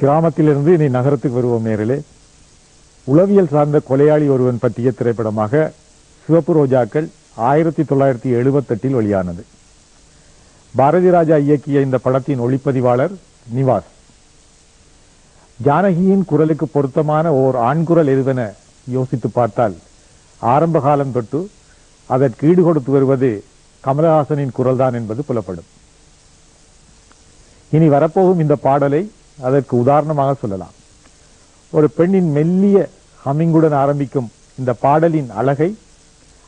கிராமத்திலிருந்து இனி நகரத்துக்கு வருவோம் நேரிலே. உளவியல் சார்ந்த கொலையாளி ஒருவன் பற்றிய திரைப்படமாக சிவப்பு ரோஜாக்கள் 1978 வெளியானது. பாரதி ராஜா இயக்கிய இந்த படத்தின் ஒளிப்பதிவாளர் நிவாஸ். ஜானகியின் குரலுக்கு பொருத்தமான ஓர் ஆண்குரல் எதுவென யோசித்து பார்த்தால் ஆரம்ப காலம் தொட்டு அதற்கு ஈடு கொடுத்து வருவது கமலஹாசனின் குரல்தான் என்பது புலப்படும். இனி வரப்போகும் இந்த பாடலை அதற்கு உதாரணமாக சொல்லலாம். ஒரு பெண்ணின் மெல்லிய ஹம்மிங்குடன் ஆரம்பிக்கும் இந்த பாடலின் அழகை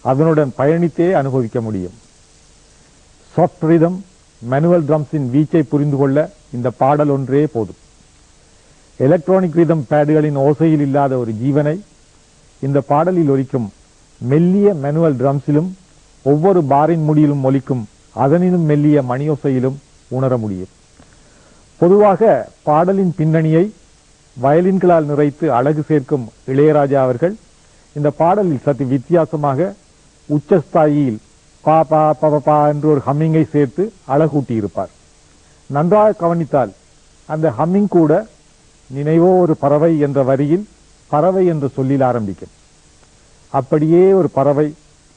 அதனுடன் பயணித்தே அனுபவிக்க முடியும். சாஃப்ட் ரிதம், மேனுவல் ட்ரம்ஸின் வீச்சை புரிந்து கொள்ள இந்த பாடல் ஒன்றே போதும். எலக்ட்ரானிக் ரிதம் பேடுகளின் ஓசையில் இல்லாத ஒரு ஜீவனை இந்த பாடலில் ஒலிக்கும் மெல்லிய மேனுவல் ட்ரம்ஸிலும் ஒவ்வொரு பாரின் முடியிலும் ஒலிக்கும் அதனினும் மெல்லிய மணியோசையிலும் உணர முடியும். பொதுவாக பாடலின் பின்னணியை வயலின்களால் நிறைத்து அழகு சேர்க்கும் இளையராஜா அவர்கள் இந்த பாடலில் சற்று வித்தியாசமாக உச்சஸ்தாயியில் பா பா பா என்று ஒரு ஹம்மிங்கை சேர்த்து அழகூட்டி இருப்பார். நன்றாக கவனித்தால் அந்த ஹம்மிங் கூட நினைவோ ஒரு பறவை என்ற வரியில் பறவை என்ற சொல்லில் ஆரம்பிக்கும். அப்படியே ஒரு பறவை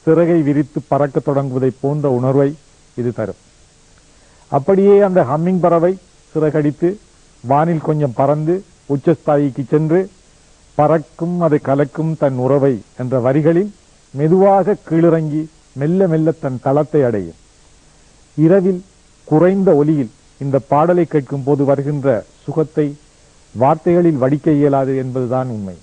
சிறகை விரித்து பறக்க தொடங்குவதை போன்ற உணர்வை இது தரும். அப்படியே அந்த ஹம்மிங் பறவை சிறகடித்து வானில் கொஞ்சம் பறந்து உச்சஸ்தாயிக்கு சென்று பறக்கும் அது கலக்கும் தன் உறவை என்ற வரிகளில் மெதுவாக கீழிறங்கி மெல்ல மெல்ல தன் தளத்தை அடையும். இரவில் குறைந்த ஒலியில் இந்த பாடலை கேட்கும் போது வருகின்ற சுகத்தை வார்த்தைகளில் வடிக்க இயலாது என்பதுதான் உண்மை.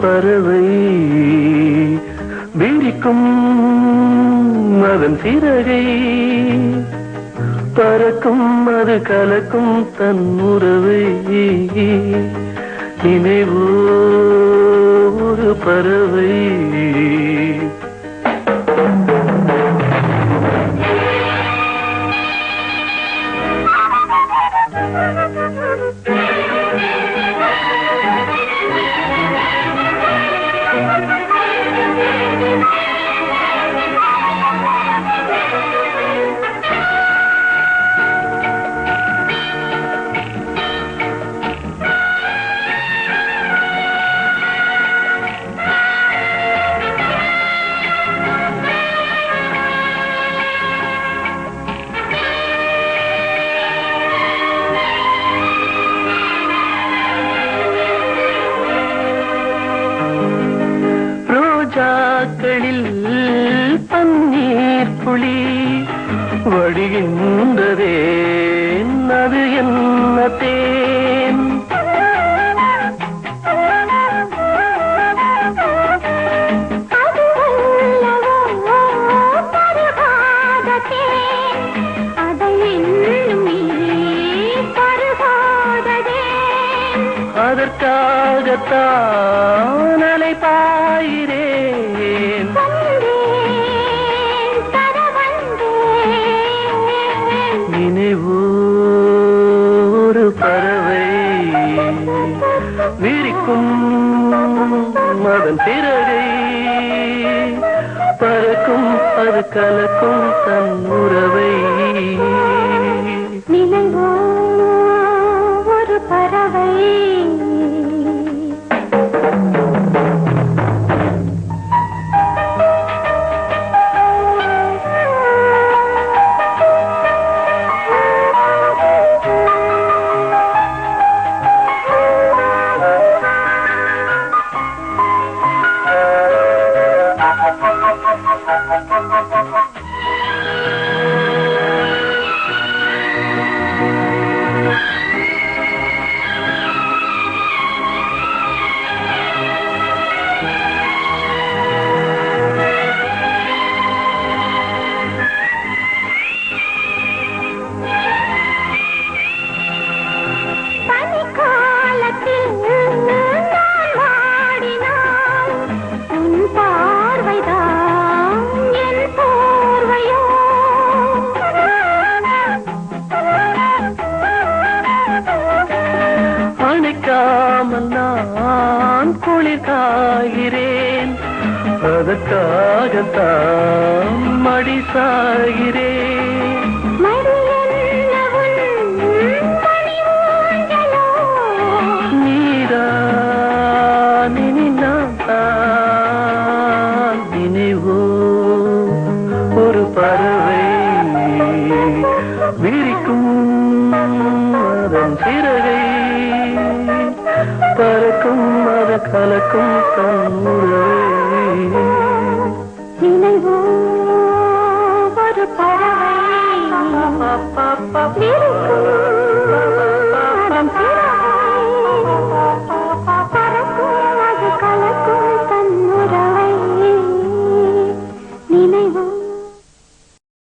பறவை விரிக்கும் அதன் சிறகை பறக்கும் அது கலக்கும் தன் உறவை நினைவோ ஒரு பறவை பன்னீர் புளி வடிகின்றதே அது என்ன தேன் அதற்காகத்தான் அலை பாயிரேன் நினைவூறு பறவை விரிக்கும் அதன் சிறகை பறக்கும் அது கலக்கும் தன் உறவை நினைவோ ஒரு பறவை குளிக்காமல் நான் குளிர் காகிறேன். அதற்காகத்தான் மடி சாகிறேன். நீதான் இனி நான் நினைவோ ஒரு பறவை விரிக்கும் அதன் சிறகை பறக்கும் அது கலக்கும் தன் உறவை. நினைவோ ஒரு பறவை விரிக்கும்